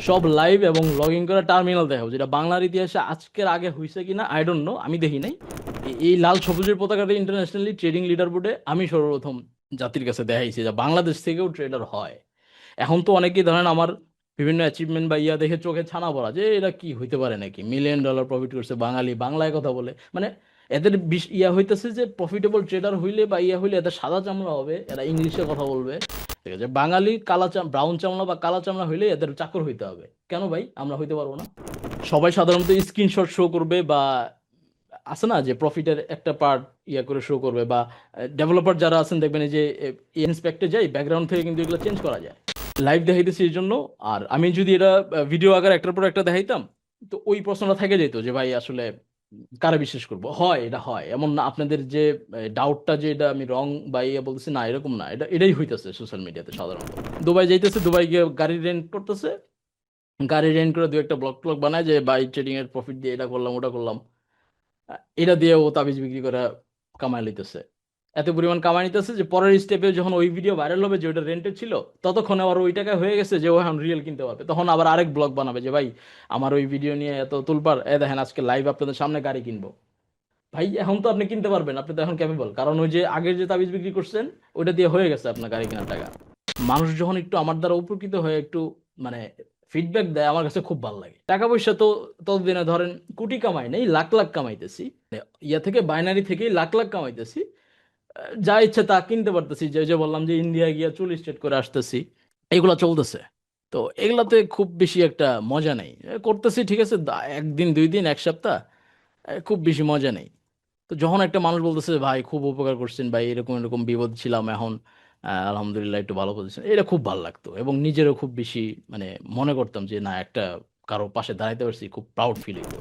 সব লাইভ এবং log in করা টার্মিনাল দেখাবো, যেটা বাংলার ইতিহাসে আজকের আগে হয়েছে কিনা আই ডোন্ট নো, আমি দেখি নাই। এই লাল সবুজের পতাকাটা ইন্টারন্যাশনালি ট্রেডিং লিডার বোর্ডে আমি সর্বপ্রথম জাতির কাছে দেখাইছি যে বাংলাদেশ থেকেও ট্রেডার হয়। এখন তো অনেকেই ধরেন আমার বিভিন্ন অ্যাচিভমেন্ট বা ইয়া দেখে চোখে ছানা পড়া যে এটা কি হইতে পারে নাকি, মিলিয়ন ডলার প্রফিট করছে বাঙালি, বাংলায় কথা বলে, মানে এদের ইয়া হইতেছে যে প্রফিটেবল ট্রেডার হইলে বা ইয়া হইলে এদের সাদা চামড়া হবে, এরা ইংলিশে কথা বলবে। ঠিক আছে, বাঙালি কালা ব্রাউন চামড়া বা কালা চামড়া হইলে এদের চাকর হইতে হবে। কেন ভাই আমরা হইতে পারবো না? সবাই সাধারণত স্ক্রিনশট শো করবে বা আছে না যে প্রফিটের একটা পার্ট ইয়া করে শো করবে, বা ডেভেলপার যারা আছেন দেখবেন এই যে ইন্সপেক্টে যাই ব্যাকগ্রাউন্ড থেকে কিন্তু এগুলো চেঞ্জ করা যায়। লাইভ দেখাইতেছি এই জন্য। আর আমি যদি এটা ভিডিও আকার একটার পর একটা দেখাইতাম, তো ওই প্রশ্নটা থেকে যেত যে ভাই আসলে কারা বিশ্বাস করবো। হয়, এটা হয় এমন না, আপনাদের যে ডাউটটা যে এটা আমি রং বা ইয়ে বলতেছি, না এরকম না, এটাই হইতেছে সোশ্যাল মিডিয়াতে সাধারণত। দুবাই যাইতেছে, দুবাই গিয়ে গাড়ি রেন্ট করতেছে, গাড়ি রেন্ট করে দু একটা ব্লগ ট্লগ বানায় যে বাই ট্রেডিং এর প্রফিট দিয়ে এটা করলাম ওটা করলাম, এটা দিয়ে ও তাবিজ বিক্রি করে কামাই লইতেছে। এত পরিমাণ কামাই নিতেছে যে পরের স্টেপে যখন ওই ভিডিও ভাইরাল হবে যে ওটা রেন্টেড ছিল, ততক্ষণে আবার ওই টাকা হয়ে গেছে যে ও এখন রিয়েল কিনতে পারবে, তখন আবার আরেক ব্লগ বানাবে যে ভাই আমার ওই ভিডিও নিয়ে এত তুলপার, এ দেখেন আজকে লাইভ আপনাদের সামনে গাড়ি কিনবো। ভাই এখন তো আপনি কিনতে পারবেন, আপনি তো এখন ক্যাপেবল, কারণ ওই যে আগের যে তাবিজ বিক্রি করছেন ওইটা দিয়ে হয়ে গেছে আপনার গাড়ি কেনার টাকা। মানুষ যখন একটু আমার দ্বারা উপকৃত হয়ে একটু মানে ফিডব্যাক দেয়, আমার কাছে খুব ভালো লাগে। টাকা পয়সা তো ততদিনে ধরেন কোটি কামাই নেই, লাখ লাখ কামাইতেছি, ইয়া থেকে বাইনারি থেকেই লাখ লাখ কামাইতেছি। যা ইচ্ছে তা কিনতে পারতেছি, যে যে বললাম যে ইন্ডিয়া গিয়া চুল স্ট্রেট করে আসতেছি, এগুলা চলতেছে। তো এগুলাতে খুব বেশি একটা মজা নেই, করতেছি ঠিক আছে, একদিন দুই দিন এক সপ্তাহ, খুব বেশি মজা নেই। তো যখন একটা মানুষ বলতেছে ভাই খুব উপকার করছেন ভাই, এরকম এরকম বিপদ ছিলাম, এখন আলহামদুলিল্লাহ একটু ভালো পজিশন, এটা খুব ভালো লাগতো এবং নিজেরও খুব বেশি মানে মনে করতাম যে না একটা কারো পাশে দাঁড়াইতে পারছি, খুব প্রাউড ফিল হইতো।